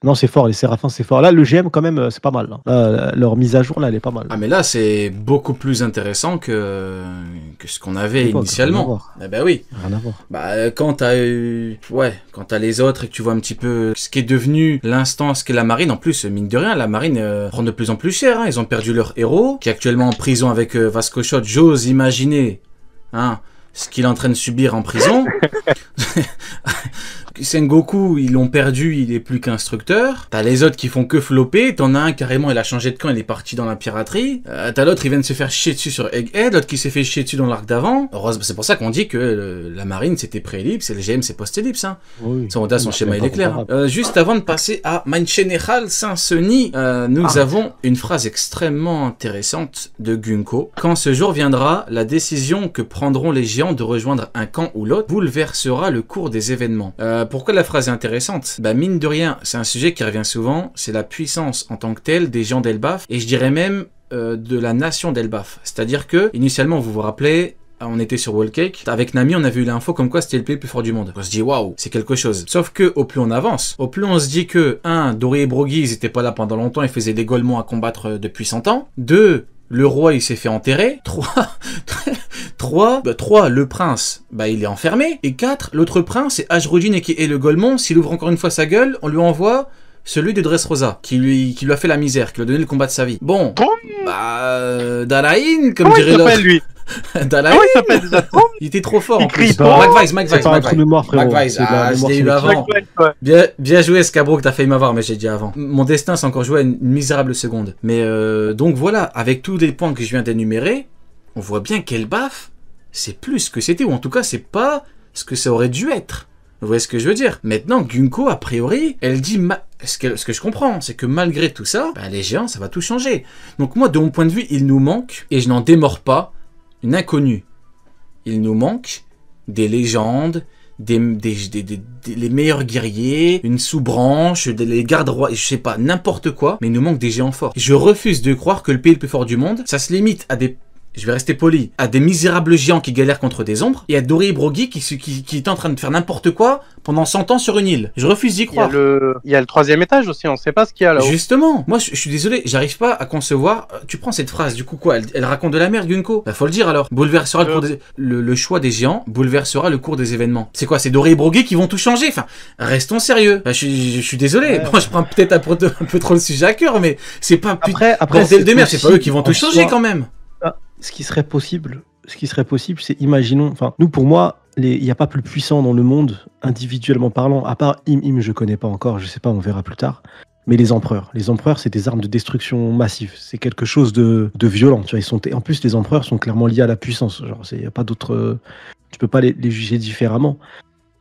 Non, c'est fort, les Séraphins, c'est fort. Là, le GM, quand même, c'est pas mal. Là. Leur mise à jour, là, elle est pas mal. Ah, mais là, c'est beaucoup plus intéressant que ce qu'on avait Rien à initialement. voir. Eh ben oui. Rien à voir. Bah, quand t'as les autres et que tu vois un petit peu ce qui est devenu l'instance qu'est la marine, en plus, mine de rien, la marine prend de plus en plus cher, hein. Ils ont perdu leur héros, qui est actuellement en prison avec Vasco Shot. J'ose imaginer, hein, ce qu'il est en train de subir en prison. Sengoku, ils l'ont perdu, il est plus qu'instructeur. T'as les autres qui font que flopper. T'en as un carrément, il a changé de camp, il est parti dans la piraterie. T'as l'autre, il vient de se faire chier dessus sur Egghead, l'autre qui s'est fait chier dessus dans l'arc d'avant. Heureusement, c'est pour ça qu'on dit que la marine c'était pré-ellipse et le GM c'est post-ellipse. Hein. Oui. Son schéma il est clair. Juste avant de passer à Mein General Saint-Seni, nous avons une phrase extrêmement intéressante de Gunko. Quand ce jour viendra, la décision que prendront les géants de rejoindre un camp ou l'autre bouleversera le cours des événements. Pourquoi la phrase est intéressante? Bah mine de rien, c'est un sujet qui revient souvent, c'est la puissance en tant que telle des gens d'Elbaf, et je dirais même de la nation d'Elbaf. C'est-à-dire que, initialement, vous vous rappelez, on était sur Wallcake, avec Nami on avait eu l'info comme quoi c'était le pays le plus fort du monde. On se dit waouh, c'est quelque chose. Sauf que au plus on avance, au plus on se dit que 1. Dory et Brogy ils étaient pas là pendant longtemps, ils faisaient des Golemons à combattre depuis 100 ans. 2. Le roi il s'est fait enterrer. 3, le prince, bah il est enfermé. Et 4, l'autre prince, c'est Ashrudin et le Golemon, s'il ouvre encore une fois sa gueule, on lui envoie celui de Dressrosa, qui lui a fait la misère, qui lui a donné le combat de sa vie. Bon, bah Dalain, comme dirait l'autre. Lui Dalain, il s'appelle déjà il était trop fort en crie plus. pas. Mike C'est pas un trou de mémoire, frérot. McVice, je l'ai eu avant. Bien joué Scabro que t'as failli m'avoir, mais j'ai dit avant. Mon destin c'est encore joué à une misérable seconde. Mais donc voilà, avec tous les points que je viens d'énumérer, on voit bien qu'Elbaf, c'est plus ce que c'était, ou en tout cas c'est pas ce que ça aurait dû être. Vous voyez ce que je veux dire? Maintenant, Gunko, a priori, elle dit... Ce que je comprends, c'est que malgré tout ça, bah, les géants, ça va tout changer. Donc moi, de mon point de vue, il nous manque, et je n'en démords pas, une inconnue. Il nous manque des légendes, les meilleurs guerriers, une sous-branche, les gardes rois, je sais pas, n'importe quoi, mais il nous manque des géants forts. Je refuse de croire que le pays le plus fort du monde, ça se limite à des... Je vais rester poli, à des misérables géants qui galèrent contre des ombres, et à Dory et Brogy qui est en train de faire n'importe quoi pendant 100 ans sur une île. Je refuse d'y croire. Il y a le 3e étage aussi, on sait pas ce qu'il y a là-haut. Justement, moi je suis désolé, j'arrive pas à concevoir. Tu prends cette phrase, du coup quoi, elle raconte de la merde, Gunko. Bah faut le dire alors. Bouleversera le choix des géants, bouleversera le cours des événements. C'est quoi, c'est Dory et Brogy qui vont tout changer? Enfin, restons sérieux. Bah, je suis désolé, moi je prends peut-être un peu trop le sujet à cœur, mais c'est pas après bordel de merde, c'est pas eux qui vont tout changer quand même. Ce qui serait possible, c'est, imaginons, enfin, nous, pour moi, il n'y a pas plus puissant dans le monde, individuellement parlant, à part Im, je connais pas encore, je sais pas, on verra plus tard, mais les empereurs. Les empereurs, c'est des armes de destruction massive, c'est quelque chose de violent, tu vois, en plus, les empereurs sont clairement liés à la puissance, genre, il n'y a pas d'autre, tu peux pas les juger différemment.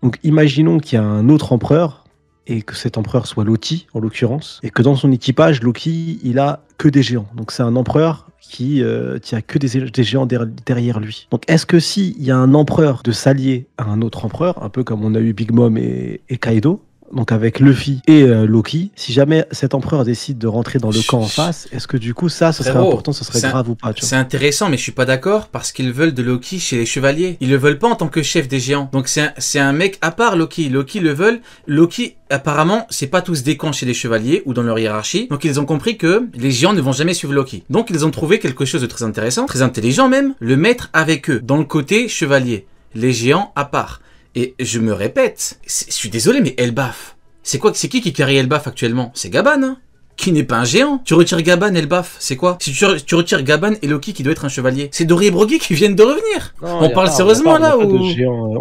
Donc, imaginons qu'il y a un autre empereur, et que cet empereur soit Loki, en l'occurrence, et que dans son équipage, Loki, il a que des géants. Donc c'est un empereur qui a que des géants derrière lui. Donc est-ce que s'il y a un empereur de s'allier à un autre empereur, un peu comme on a eu Big Mom et Kaido, donc avec Luffy et Loki, si jamais cet empereur décide de rentrer dans le camp en face, est-ce que du coup ça serait important, ça serait grave ou pas, tu vois? C'est intéressant, mais je suis pas d'accord parce qu'ils veulent de Loki chez les chevaliers. Ils le veulent pas en tant que chef des géants. Donc c'est un mec à part Loki. Loki le veulent. Loki apparemment c'est pas tous des camps chez les chevaliers ou dans leur hiérarchie. Donc ils ont compris que les géants ne vont jamais suivre Loki. Donc ils ont trouvé quelque chose de très intéressant, très intelligent même, le mettre avec eux dans le côté chevalier. Les géants à part. Et je me répète, je suis désolé, mais Elbaf, c'est qui carry Elbaf actuellement? C'est Gaban, hein, qui n'est pas un géant. Tu retires Gaban, Elbaf, c'est quoi? Si tu retires Gaban et Loki qui doit être un chevalier, c'est Dory et Brogy qui viennent de revenir. Non, on parle sérieusement là ou...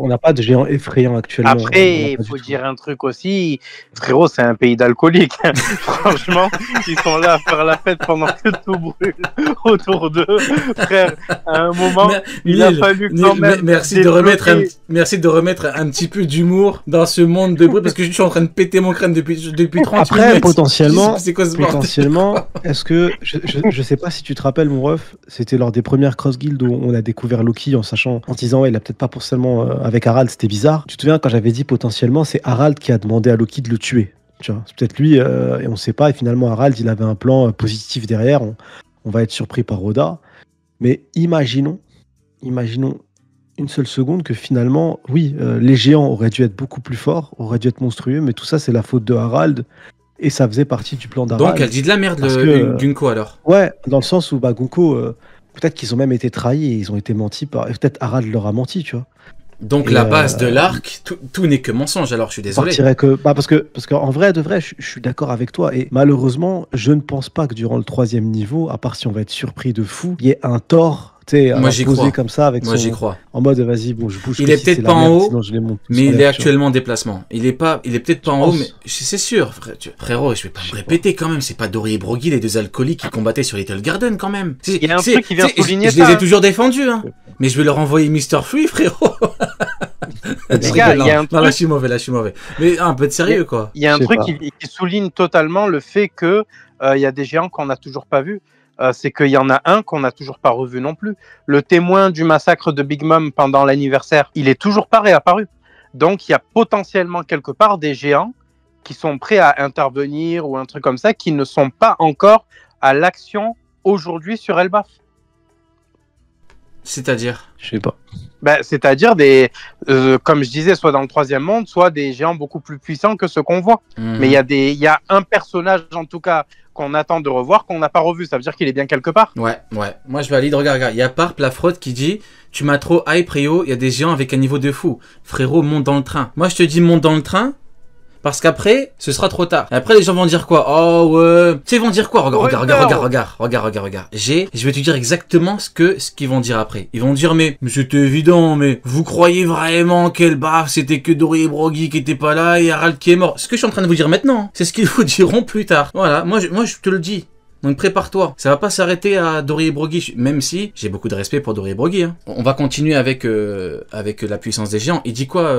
On n'a pas de géants effrayants actuellement. Après, il faut dire un truc aussi, frérot, c'est un pays d'alcooliques. Franchement, ils sont là à faire la fête pendant que tout brûle autour d'eux. Frère, à un moment, il a fallu quand même... Merci de remettre un petit peu d'humour dans ce monde de bruit, parce que je suis en train de péter mon crâne depuis 30 minutes. Après, potentiellement, est-ce que... Je sais pas si tu te rappelles, mon ref, c'était lors des premières Cross Guild où on a découvert Loki en disant, ouais, il a peut-être pas pour seulement avec Harald, c'était bizarre. Tu te souviens quand j'avais dit potentiellement, c'est Harald qui a demandé à Loki de le tuer. Tu vois, c'est peut-être lui, et on sait pas, et finalement Harald, il avait un plan positif derrière, on va être surpris par Oda. Mais imaginons une seule seconde que finalement, oui, les géants auraient dû être beaucoup plus forts, auraient dû être monstrueux, mais tout ça, c'est la faute de Harald, et ça faisait partie du plan d'Harald. Donc elle dit de la merde, Gunko, alors. Ouais, dans le sens où Gunko, peut-être qu'ils ont même été trahis et ils ont été mentis par... Et peut-être Harald leur a menti, tu vois. Donc la base de l'arc, tout n'est que mensonge, alors je suis désolé. Parce qu'en vrai, de vrai, je suis d'accord avec toi. Et malheureusement, je ne pense pas que durant le 3e niveau, à part si on va être surpris de fou, il y ait un Thor. Moi j'y crois. Comme ça avec j'y crois. En mode vas-y, bon, je bouge. Il est peut-être pas en haut, mais il est actuellement en déplacement. Il est peut-être pas en haut, mais c'est sûr, frérot. Je vais pas me répéter quand même. C'est pas Dory et Broggy, les deux alcooliques qui combattaient sur Little Garden quand même. Il y a un truc qui vient souligner ça. Je les ai toujours défendus, hein. Mais je vais leur envoyer Mr. Free, frérot. Les gars, il y a un truc. Non, là je suis mauvais. Mais un peu de sérieux, quoi. Il y a un truc qui souligne totalement le fait que il y a des géants qu'on n'a toujours pas vus. C'est qu'il y en a un qu'on n'a toujours pas revu non plus. Le témoin du massacre de Big Mom pendant l'anniversaire, il est toujours pas réapparu. Donc il y a potentiellement quelque part des géants qui sont prêts à intervenir ou un truc comme ça, qui ne sont pas encore à l'action aujourd'hui sur Elbaf. C'est-à-dire ? Je sais pas. C'est-à-dire des, comme je disais, soit dans le 3e monde, soit des géants beaucoup plus puissants que ceux qu'on voit. Mais il y a un personnage en tout cas qu'on attend de revoir, qu'on n'a pas revu. Ça veut dire qu'il est bien quelque part. Ouais. Moi, je valide. Regarde. Il y a Parp, la fraude, qui dit « Tu m'as trop hype, Rio. Il y a des géants avec un niveau de fou. Frérot, monte dans le train. » Moi, je te dis monte dans le train. Parce qu'après, ce sera trop tard. Et après, les gens vont dire quoi? Oh ouais. Tu sais, ils vont dire quoi? Regarde. Je vais te dire exactement ce qu'ils vont dire après. Ils vont dire, mais c'était évident, mais vous croyez vraiment qu'Elbaf, c'était que Dory et Broggy qui étaient pas là et Harald qui est mort? Ce que je suis en train de vous dire maintenant, c'est ce qu'ils vous diront plus tard. Voilà. Moi, je te le dis. Donc prépare-toi, ça va pas s'arrêter à Dory et Broggy, même si j'ai beaucoup de respect pour Dory et Broggy. Hein. On va continuer avec la puissance des géants. Il dit quoi,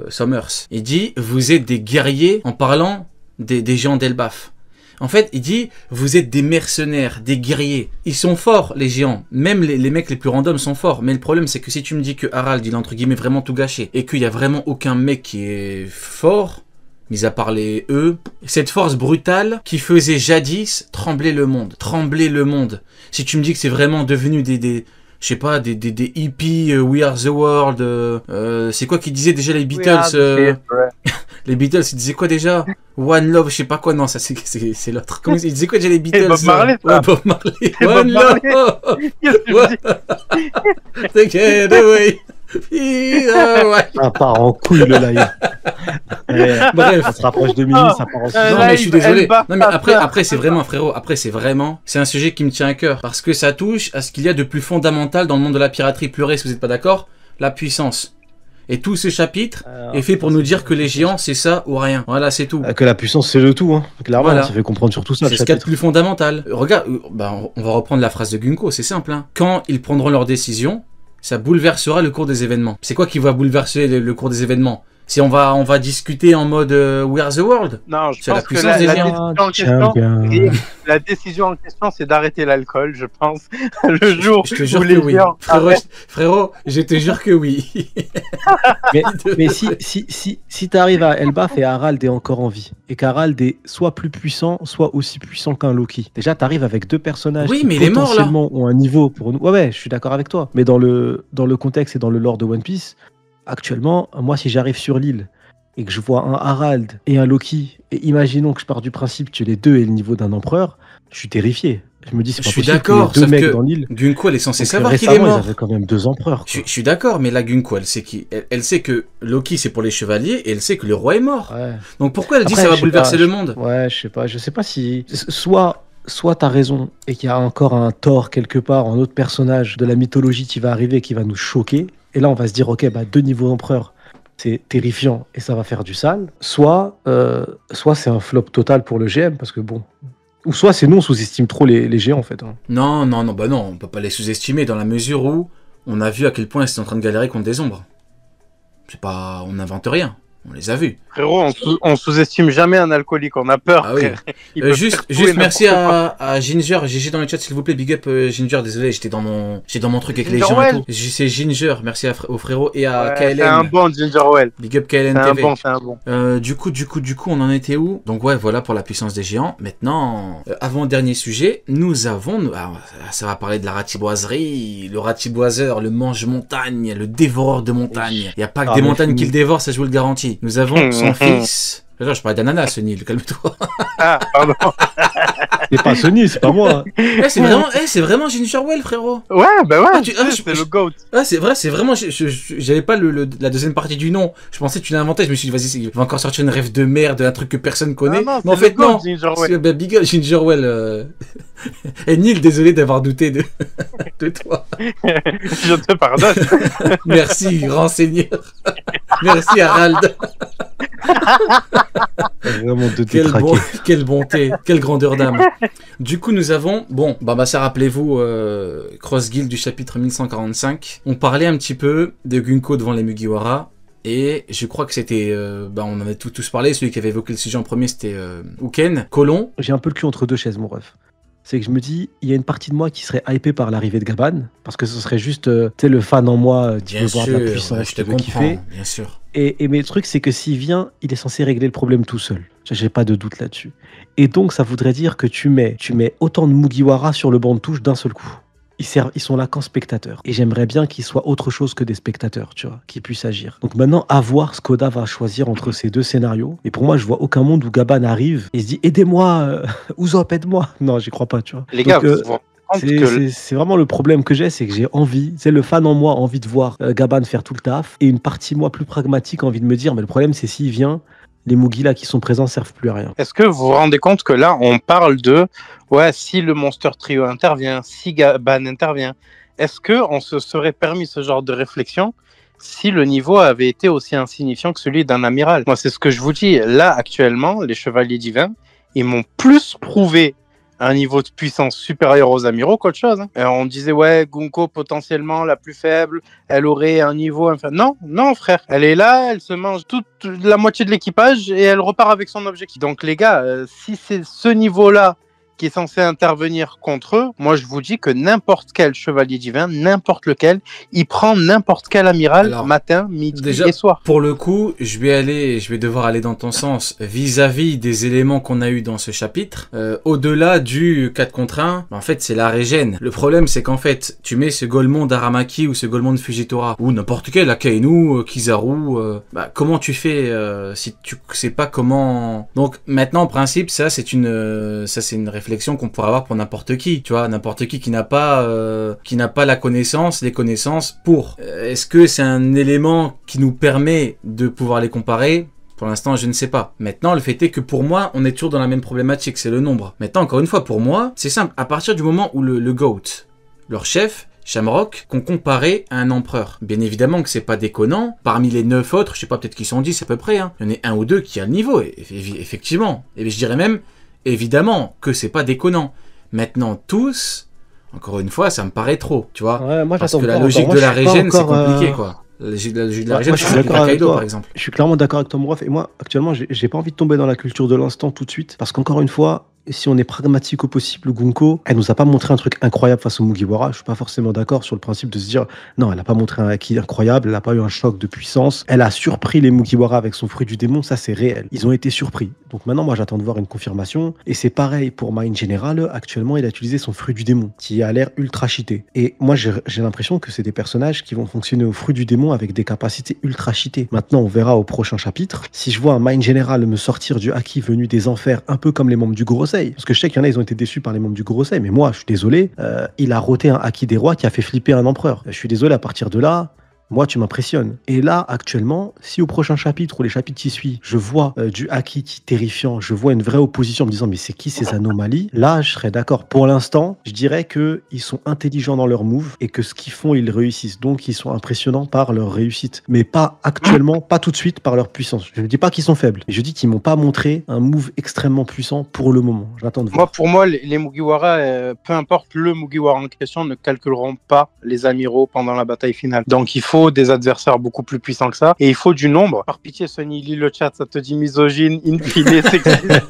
Summers? Il dit, vous êtes des guerriers en parlant des géants d'Elbaf. En fait, il dit, vous êtes des mercenaires, des guerriers. Ils sont forts, les géants. Même les mecs les plus randoms sont forts. Mais le problème, c'est que si tu me dis que Harald, il a entre guillemets vraiment tout gâché, et qu'il y a vraiment aucun mec qui est fort, mis à part cette force brutale qui faisait jadis trembler le monde. Si tu me dis que c'est vraiment devenu des hippies, We Are the World, c'est quoi qu'ils disaient déjà les Beatles Les Beatles, ils disaient quoi déjà? One Love, je sais pas quoi, non, ça c'est l'autre. Comment ils disaient quoi déjà les Beatles? Bob Marley, Bob Marley. One Love. Take away. Ça part en couille le live. Bref, ça se rapproche de minuit, ça part en couille. Non mais je suis désolé. Non mais après c'est vraiment, frérot, c'est un sujet qui me tient à cœur parce que ça touche à ce qu'il y a de plus fondamental dans le monde de la piraterie. Pleurez si vous n'êtes pas d'accord, la puissance. Et tout ce chapitre est fait pour nous dire que les géants, c'est ça ou rien. Voilà, c'est tout. Que la puissance, c'est le tout, hein. Clairement, voilà. Ça fait comprendre surtout ça. C'est ce qu'il y a de plus fondamental. Regarde, on va reprendre la phrase de Gunko, c'est simple. Hein. Quand ils prendront leur décision, ça bouleversera le cours des événements. C'est quoi qui va bouleverser le cours des événements? Si on va discuter en mode We Are the World. Non, je pense que la décision en question, c'est d'arrêter l'alcool, je pense. Le jour je te jure où que les oui. gens Frérot, je te jure que oui. mais si t'arrives à Elbaf et Harald est encore en vie, et qu'Harald est soit plus puissant, soit aussi puissant qu'un Loki. Déjà, t'arrives avec deux personnages qui potentiellement ont un niveau pour nous. Ouais, je suis d'accord avec toi. Mais dans le contexte et dans le lore de One Piece, actuellement, moi, si j'arrive sur l'île et que je vois un Harald et un Loki, et imaginons que je pars du principe que les deux aient le niveau d'un empereur, je suis terrifié. Je me dis, c'est pas possible qu'il y ait deux mecs dans l'île. Gunko, elle est censée savoir qu'il est mort. Ils avaient quand même 2 empereurs. Je suis d'accord, mais la Gunko, elle sait que Loki, c'est pour les chevaliers, et elle sait que le roi est mort. Ouais. Donc pourquoi elle dit que ça va bouleverser le monde? Ouais, je sais pas si... Soit t'as raison, et qu'il y a encore un Thor quelque part, un autre personnage de la mythologie qui va arriver, qui va nous choquer. Et là, on va se dire, ok, 2 niveaux d'empereur, c'est terrifiant et ça va faire du sale. Soit c'est un flop total pour le GM, parce que bon... Ou soit c'est nous, on sous-estime trop les géants, en fait. Hein. Non, on peut pas les sous-estimer dans la mesure où on a vu à quel point ils étaient en train de galérer contre des ombres. On n'invente rien. On les a vus. Frérot, on sous-estime jamais un alcoolique, on a peur. Ah oui. Juste merci à Ginger, GG dans le chat s'il vous plaît, big up Ginger, désolé, j'étais dans mon truc avec les gens et tout. C'est Ginger, merci au frérot et à KLN. C'est un bon Gingerwell. Big up KLN TV. C'est un bon. Du coup, on en était où? Donc ouais, voilà pour la puissance des géants. Maintenant, avant-dernier sujet, nous avons, ça va parler de la ratiboiserie, le ratiboiseur, le mange-montagne, le dévoreur de montagnes. Il n'y a pas que des montagnes qui le dévorent, ça je vous le garantis. Nous avons son fils, Genre, je parlais d'ananas, Sunny, calme-toi. Ah, pardon. C'est pas Sony, c'est pas moi. C'est vraiment Ginger Well, frérot. Ouais, bah ouais, c'est le GOAT. Ah, c'est vrai, c'est vraiment. J'avais pas la deuxième partie du nom. Je pensais que tu l'as inventé. Je me suis dit, vas-y, il va encore sortir une rêve de merde, un truc que personne connaît. Non, mais en fait, non. Well. Big up, Ginger Well. Et Neil, désolé d'avoir douté de toi. Je te pardonne. Merci, grand seigneur. Merci, Harald. Vraiment de détraquer. Quelle bonté, quelle grandeur d'âme. Du coup, nous avons, ça rappelez-vous, Cross Guild du chapitre 1145. On parlait un petit peu de Gunko devant les Mugiwara. Et je crois que c'était, on en avait tous parlé. Celui qui avait évoqué le sujet en premier, c'était Uken, Colon. J'ai un peu le cul entre deux chaises, mon ref. C'est que je me dis, il y a une partie de moi qui serait hypée par l'arrivée de Gaban, parce que ce serait juste, le fan en moi qui veut voir de la puissance, qui veut kiffer. Bien sûr. Mais le truc, c'est que s'il vient, il est censé régler le problème tout seul. J'ai pas de doute là-dessus. Et donc, ça voudrait dire que tu mets autant de Mugiwara sur le banc de touche d'un seul coup. Ils sont là qu'en spectateurs. Et j'aimerais bien qu'ils soient autre chose que des spectateurs, tu vois, qu'ils puissent agir. Donc maintenant, à voir ce qu'Oda va choisir entre ces deux scénarios. Et pour moi, je vois aucun monde où Gaban arrive et se dit « Aidez-moi, Usopp, aide-moi !» Non, j'y crois pas, tu vois. Les gars, c'est vraiment le problème que j'ai, c'est que j'ai envie, c'est le fan en moi, envie de voir Gaban faire tout le taf. Et une partie, moi, plus pragmatique, envie de me dire « Mais le problème, c'est s'il vient... » les Mugi là qui sont présents servent plus à rien. Est-ce que vous vous rendez compte que là, on parle de si le Monster Trio intervient, si Gaban intervient, est-ce qu'on se serait permis ce genre de réflexion si le niveau avait été aussi insignifiant que celui d'un amiral? Moi, c'est ce que je vous dis. Là, actuellement, les Chevaliers Divins, ils m'ont plus prouvé un niveau de puissance supérieur aux amiraux qu'autre chose. On disait, Gunko, potentiellement la plus faible, elle aurait un niveau inférieur. Non, frère. Elle est là, elle se mange toute la moitié de l'équipage et elle repart avec son objectif. Donc, les gars, si c'est ce niveau-là qui est censé intervenir contre eux, moi je vous dis que n'importe quel chevalier divin, n'importe lequel, il prend n'importe quel amiral matin, midi et soir. Pour le coup, je vais devoir aller dans ton sens vis-à-vis des éléments qu'on a eu dans ce chapitre. Au-delà du 4 contre 1, en fait c'est la régène. Le problème c'est qu'en fait, tu mets ce Golemon d'Aramaki ou ce Golemon de Fujitora, ou n'importe quel, Akainu, Kizaru, comment tu fais si tu sais pas comment... Donc maintenant en principe, ça c'est une réflexion qu'on pourrait avoir pour n'importe qui, tu vois, n'importe qui n'a pas les connaissances pour. Est-ce que c'est un élément qui nous permet de pouvoir les comparer? Pour l'instant, je ne sais pas. Maintenant, le fait est que pour moi, on est toujours dans la même problématique, c'est le nombre. Maintenant, encore une fois, pour moi, c'est simple. À partir du moment où le GOAT, leur chef, Shamrock, qu'on comparait à un empereur. Bien évidemment que c'est pas déconnant. Parmi les 9 autres, je sais pas, peut-être qu'ils sont 10 à peu près, hein. Il y en a un ou deux qui a le niveau, effectivement. Et je dirais même, évidemment que c'est pas déconnant. Maintenant, tous, encore une fois, ça me paraît trop, tu vois. Ouais, moi, parce que la logique de la régène, c'est compliqué, quoi. La logique de la régène, c'est pas Kaido, par exemple. Je suis clairement d'accord avec toi, Mouraf. Et moi, actuellement, j'ai pas envie de tomber dans la culture de l'instant tout de suite. Parce qu'encore une fois, si on est pragmatique au possible, Gunko, elle nous a pas montré un truc incroyable face au Mugiwara. Je suis pas forcément d'accord sur le principe de se dire non, elle a pas montré un acquis incroyable, elle a pas eu un choc de puissance. Elle a surpris les Mugiwara avec son fruit du démon, ça c'est réel. Ils ont été surpris. Donc maintenant, moi j'attends de voir une confirmation. Et c'est pareil pour Mind General. Actuellement, il a utilisé son fruit du démon, qui a l'air ultra cheaté. Et moi j'ai l'impression que c'est des personnages qui vont fonctionner au fruit du démon avec des capacités ultra cheatées. Maintenant, on verra au prochain chapitre. Si je vois un Mind General me sortir du acquis venu des enfers, un peu comme les membres du Gorosei, parce que je sais qu'il y en a, ils ont été déçus par les membres du Gorosei, mais moi, je suis désolé, il a roté un acquis des rois qui a fait flipper un empereur. Je suis désolé, à partir de là, moi, tu m'impressionnes. Et là, actuellement, si au prochain chapitre ou les chapitres qui suivent, je vois du acquis terrifiant, je vois une vraie opposition en me disant mais c'est qui ces anomalies? Là, je serais d'accord. Pour l'instant, je dirais qu'ils sont intelligents dans leur move et que ce qu'ils font, ils réussissent. Donc, ils sont impressionnants par leur réussite. Mais pas actuellement, pas tout de suite par leur puissance. Je ne dis pas qu'ils sont faibles. Je dis qu'ils m'ont pas montré un move extrêmement puissant pour le moment. J'attends de voir. Pour moi, les Mugiwara, peu importe le Mugiwara en question, ne calculeront pas les amiraux pendant la bataille finale. Donc, il faut des adversaires beaucoup plus puissants que ça et il faut du nombre. Par pitié, Sonny, lis le chat, ça te dit misogyne, infilé, sexiste.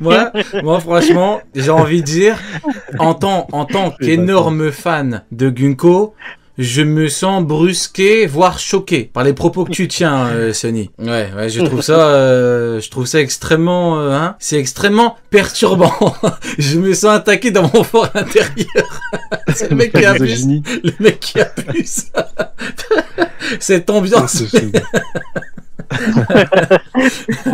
moi, franchement, j'ai envie de dire, en tant qu'énorme fan de Gunko, je me sens brusqué, voire choqué par les propos que tu tiens, Sonny. Ouais, je trouve ça extrêmement, c'est extrêmement perturbant. Je me sens attaqué dans mon fort intérieur. C'est le mec qui abuse. Le mec qui abuse. Cette ambiance.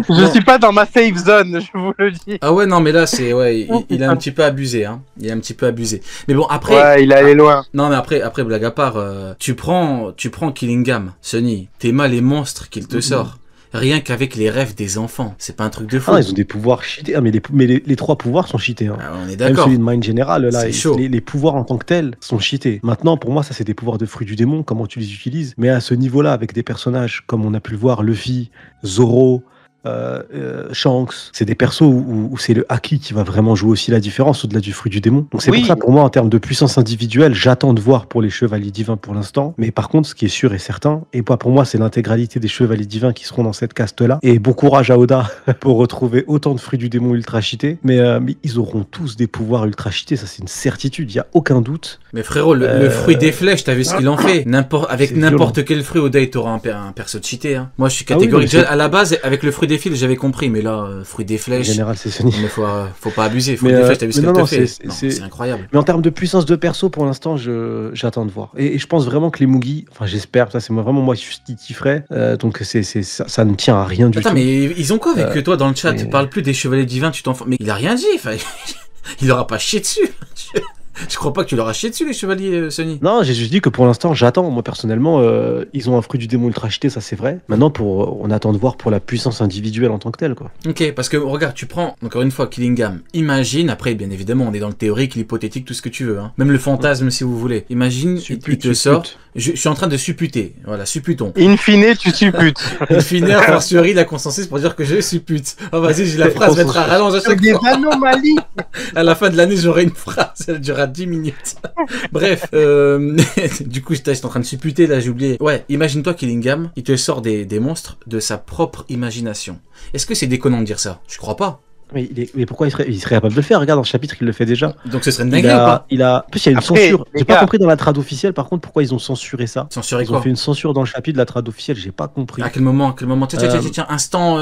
Je suis pas dans ma safe zone, je vous le dis. Ah ouais, non, mais là, c'est, ouais, il a un petit peu abusé, hein. Il a un petit peu abusé. Mais bon, après. Ouais, il est allé loin. Non, mais après, blague à part, tu prends Killingham, Sonny, t'es mal les monstres qu'il te sort. Rien qu'avec les rêves des enfants. C'est pas un truc de fou. Ah, ils ont des pouvoirs cheatés. Ah, mais les 3 pouvoirs sont cheatés. Hein. Ah, on est Même d'accord. celui de Mind General, là, C'est chaud. les pouvoirs en tant que tels sont cheatés. Maintenant, pour moi, ça, c'est des pouvoirs de fruits du démon, comment tu les utilises. Mais à ce niveau-là, avec des personnages, comme on a pu le voir, Luffy, Zoro, Shanks, c'est des persos où c'est le Haki qui va vraiment jouer aussi la différence au-delà du fruit du démon. Donc c'est pour ça, pour moi, en termes de puissance individuelle, j'attends de voir pour les chevaliers divins pour l'instant. Mais par contre, ce qui est sûr et certain, et pour moi, c'est l'intégralité des chevaliers divins qui seront dans cette caste-là. Et bon courage à Oda pour retrouver autant de fruits du démon ultra cheatés. Mais ils auront tous des pouvoirs ultra cheatés, ça c'est une certitude, il n'y a aucun doute. Mais frérot, le fruit des flèches, t'as vu ce qu'il en fait. Avec n'importe quel fruit, Oda, il t'aura un perso cheaté. Hein. Moi, je suis catégorique. À la base, avec le fruit des fils, j'avais compris, mais là, fruit des flèches. En général, c'est Sony. Mais faut pas abuser. Fruit des flèches, t'as vu ce qu'elle te fait. C'est incroyable. Mais en termes de puissance de perso, pour l'instant, j'attends de voir. Et je pense vraiment que les Mugi, enfin, j'espère, ça c'est vraiment moi qui kifferais. Donc ça ne tient à rien du tout. Attends, mais ils ont quoi avec toi dans le chat? Tu parles plus des chevaliers divins, tu t'en fous. Mais il a rien dit. Il aura pas chié dessus. Je crois pas que tu leur as chié dessus, les chevaliers, Sonny. Non, j'ai juste dit que pour l'instant, j'attends. Moi, personnellement, ils ont un fruit du démon ultra cheaté, ça c'est vrai. Maintenant, on attend de voir pour la puissance individuelle en tant que telle, quoi. Ok, parce que regarde, tu prends, encore une fois, Killingham. Imagine, après, bien évidemment, on est dans le théorique, l'hypothétique, tout ce que tu veux. Hein. Même le fantasme, si vous voulez. Imagine, il te sort. Je suis en train de supputer. Voilà, supputons. In fine, tu supputes. In fine, a fortiori, la consensus pour dire que je suppute. Oh, vas-y, j'ai la phrase mettre à rallonge à chaque fois. Des anomalies. À la fin de l'année, j'aurai une phrase. Elle durera 10 minutes. Bref, du coup, j'étais en train de supputer, là, j'ai oublié. Ouais, imagine-toi Killingham, il te sort des monstres de sa propre imagination. Est-ce que c'est déconnant de dire ça? Je crois pas. Mais pourquoi il serait capable de le faire? Regarde, dans le chapitre, il le fait déjà. Donc ce serait une dinguerie ou pas? En plus, il y a une censure. J'ai pas compris dans la trad officielle, par contre, pourquoi ils ont censuré ça. Censuré quoi? Ils ont fait une censure dans le chapitre de la trad officielle, j'ai pas compris. À quel moment? Tiens, instant,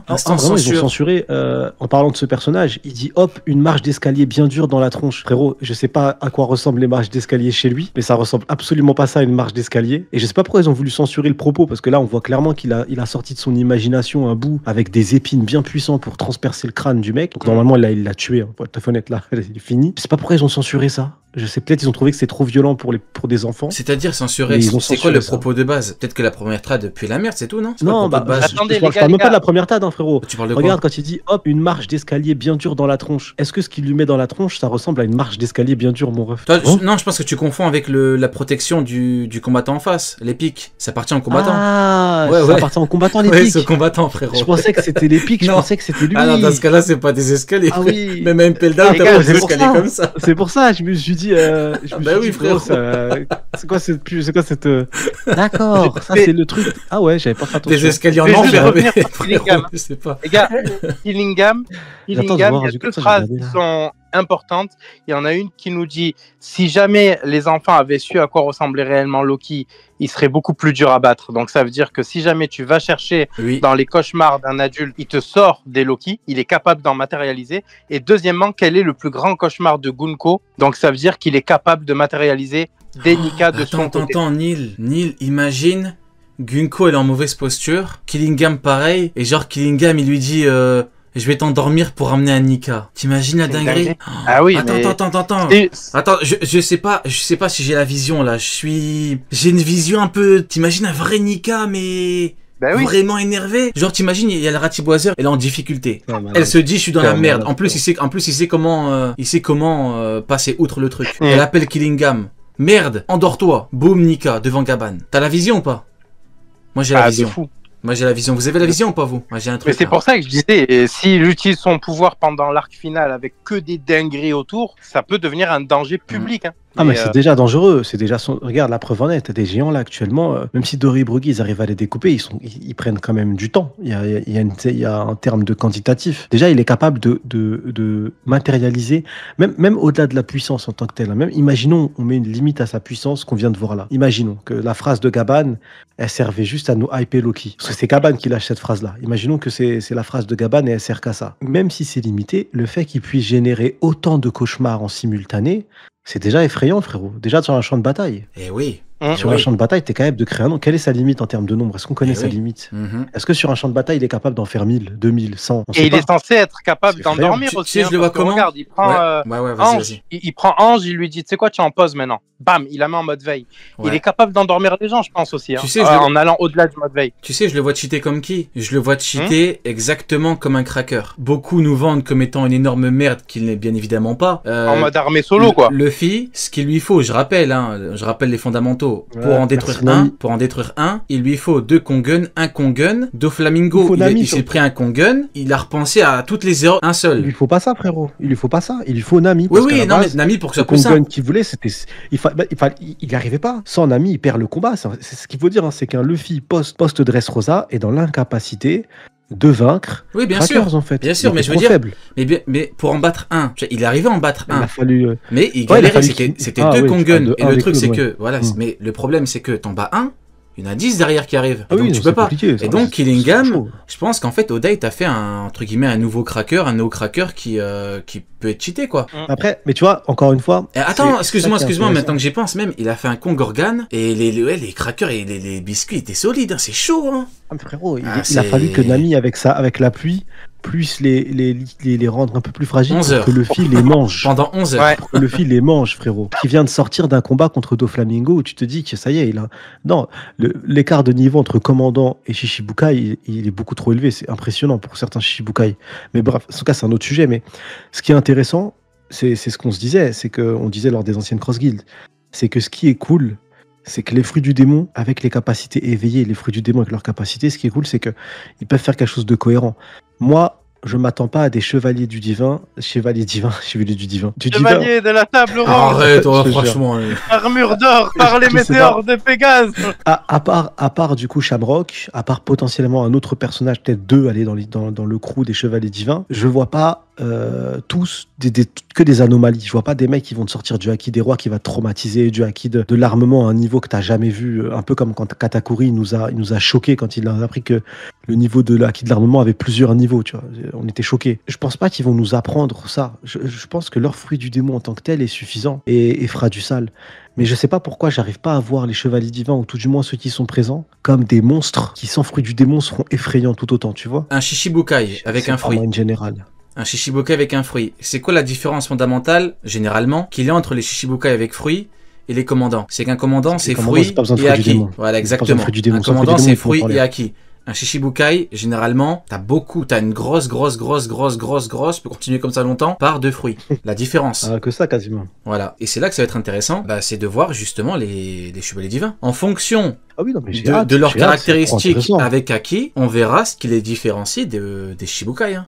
instant vraiment, censure. Ils ont censuré, en parlant de ce personnage, il dit hop, une marche d'escalier bien dure dans la tronche. Frérot, je sais pas à quoi ressemblent les marches d'escalier chez lui, mais ça ressemble absolument pas ça à une marche d'escalier. Et je sais pas pourquoi ils ont voulu censurer le propos, parce que là, on voit clairement qu'il a sorti de son imagination un bout avec des épines bien puissantes pour transpercer le crâne du mec. Donc normalement, là, il l'a tué, hein, pour être honnête, là, il est fini. Je sais pas pourquoi ils ont censuré ça. Je sais, peut-être ils ont trouvé que c'était trop violent pour des enfants. C'est-à-dire censurer, c'est quoi le propos de base? Peut-être que la première trad pue la merde, c'est tout, non? Non, bah, attendez, je parle même pas de la première trad, hein, frérot. Tu parles de Regarde, quand il dit hop, une marche d'escalier bien dure dans la tronche. Est-ce que ce qu'il lui met dans la tronche, ça ressemble à une marche d'escalier bien dure, mon ref? Non, je pense que tu confonds avec la protection du combattant en face, les pics. Ça appartient au combattant. Ah, ça appartient au combattant, les pics. Ouais, c'est au combattant, frérot. Je pensais que c'était les pics, je pensais que c'était lui. Ah non, dans ce cas-là, c'est pas des escaliers. Ah oui. Même un Peldown, t'as pas des escaliers comme ça. C'est pour ça, je me suis dit. Bah oui, frérot. C'est quoi cette. D'accord, ça c'est le truc. Ah ouais, j'avais pas fait attention. Des escaliers en enfer, mais frérot, je sais pas. Les gars, Killingham, il y a deux phrases qui sont importantes. Il y en a une qui nous dit si jamais les enfants avaient su à quoi ressemblait réellement Loki, il serait beaucoup plus dur à battre. Donc ça veut dire que si jamais tu vas chercher dans les cauchemars d'un adulte, il te sort des Loki, il est capable d'en matérialiser. Et deuxièmement, quel est le plus grand cauchemar de Gunko? Donc ça veut dire qu'il est capable de matérialiser des Nika de son côté. Attends, Neil, imagine Gunko elle est en mauvaise posture, Killingham pareil, et genre Killingham il lui dit je vais t'endormir pour ramener un Nika. T'imagines la dinguerie? Ah oui, attends. Attends, je sais pas si j'ai la vision là. J'ai une vision un peu. T'imagines un vrai Nika, mais vraiment énervé. Genre t'imagines, il y a le Ratiboiser, elle est en difficulté. Elle se dit je suis dans la merde. En plus il sait comment passer outre le truc. Elle appelle Killingham. Merde, endors-toi. Boum Nika devant Gaban. T'as la vision ou pas? Moi j'ai la vision. Fou. Moi j'ai la vision. Vous avez la vision ou pas vous? Moi j'ai un truc. Mais c'est pour ça que je disais, s'il utilise son pouvoir pendant l'arc final avec que des dingueries autour, ça peut devenir un danger public. Hein. Ah mais c'est déjà dangereux, c'est déjà regarde la preuve en est, t'as des géants là actuellement, même si Dory et Bruggy ils arrivent à les découper, ils prennent quand même du temps. Il y a un terme de quantitatif. Déjà il est capable de matérialiser, même au-delà de la puissance en tant que telle. Même imaginons, on met une limite à sa puissance qu'on vient de voir là. Imaginons que la phrase de Gaban, elle servait juste à nous hyper Loki. Parce que c'est Gaban qui lâche cette phrase là. Imaginons que c'est la phrase de Gaban et elle sert qu'à ça. Même si c'est limité, le fait qu'il puisse générer autant de cauchemars en simultané, c'est déjà effrayant, frérot. Déjà sur un champ de bataille. Eh oui. Sur un champ de bataille, t'es capable de créer un nombre. Quelle est sa limite en termes de nombre? Est-ce qu'on connaît sa limite? Est-ce que sur un champ de bataille, il est capable d'en faire 1000, 2000, 100? Et il est censé être capable d'endormir aussi. Tu sais, je le vois comment? Regarde, il prend Ange, il prend Ange, il lui dit, tu sais quoi, tu en poses maintenant. Bam, il la met en mode veille. Il est capable d'endormir les gens, je pense aussi, tu sais, en allant au-delà du mode veille. Tu sais, je le vois cheater comme qui? Je le vois cheater exactement comme un cracker. Beaucoup nous vendent comme étant une énorme merde qu'il n'est bien évidemment pas. En mode armée solo, quoi. Luffy, ce qu'il lui faut, je rappelle les fondamentaux. Pour en détruire un, il lui faut 2 Kongun, 1 Kongun. Doflamingo, il s'est pris un Kongun, il a repensé à toutes les erreurs, un seul. Il lui faut pas ça, frérot. Il lui faut pas ça. Il lui faut Nami. Oui, non, mais Nami pour que ça puisse ça. Le Kongun qu'il voulait, c'était. Il n'y arrivait pas. Sans Nami, il perd le combat. C'est ce qu'il faut dire, c'est qu'un Luffy post-Dressrosa est dans l'incapacité de vaincre. Oui, bien sûr. En fait. Bien sûr, mais je veux dire. Mais pour en battre un, il est arrivé à en battre un. Il a fallu. Mais il galérait, c'était 2 Kongun. Et le truc, c'est que, voilà, mais le problème, c'est que t'en bats un. Il y en a 10 derrière qui arrivent. Donc tu peux pas. Et donc Killingham, je pense qu'en fait Oda t'a fait entre guillemets un nouveau cracker qui peut être cheaté quoi. Après, mais tu vois, encore une fois. Attends, excuse-moi, maintenant que j'y pense même, il a fait un Kongorgan et les crackers et les biscuits étaient solides, c'est chaud hein. Ah, mais frérot, il a fallu que Nami avec la pluie puisse les rendre un peu plus fragiles pour que Luffy les mange. Pendant 11 heures. Pour que Luffy les mange, frérot. Qui vient de sortir d'un combat contre Doflamingo où tu te dis que ça y est, Non, l'écart de niveau entre Commandant et Shichibukai, il est beaucoup trop élevé. C'est impressionnant pour certains Shichibukai. Mais bref, en tout cas, c'est un autre sujet. Mais ce qui est intéressant, c'est ce qu'on se disait. C'est qu'on disait lors des anciennes Cross Guild. C'est que ce qui est cool, c'est que les fruits du démon, avec les capacités éveillées, les fruits du démon avec leurs capacités, ce qui est cool, c'est qu'ils peuvent faire quelque chose de cohérent. Moi, je m'attends pas à des chevaliers du divin. Chevalier de la table ronde. Arrête, franchement. Armure d'or par les météores de Pégase. À part du coup Shamrock, à part potentiellement un autre personnage, peut-être 2 aller dans le crew des chevaliers divins, je vois pas tous que des anomalies. Je vois pas des mecs qui vont te sortir du haki des rois qui va te traumatiser, du haki de l'armement à un niveau que t'as jamais vu, un peu comme quand Katakuri il nous a choqué quand il a appris que le niveau de haki de l'armement avait plusieurs niveaux, tu vois. On était choqués. Je pense pas qu'ils vont nous apprendre ça. Je pense que leur fruit du démon en tant que tel est suffisant et fera du sale. Mais je sais pas pourquoi j'arrive pas à voir les chevaliers divins, ou tout du moins ceux qui sont présents, comme des monstres qui sans fruit du démon seront effrayants tout autant, tu vois. Un Shichibukai avec un fruit. En général. Un Shichibukai avec un fruit. C'est quoi la différence fondamentale, généralement, qu'il y a entre les Shichibukai avec fruit et les commandants? C'est qu'un commandant, c'est fruit et haki. Voilà, exactement. Un commandant, c'est fruit et haki. Un Shichibukai, généralement, t'as une grosse, je peux continuer comme ça longtemps, part de fruits. La différence. Que ça, quasiment. Voilà. Et c'est là que ça va être intéressant, c'est de voir justement les chevaliers divins. En fonction de leurs caractéristiques avec Haki, on verra ce qui les différencie des Shichibukai. Hein.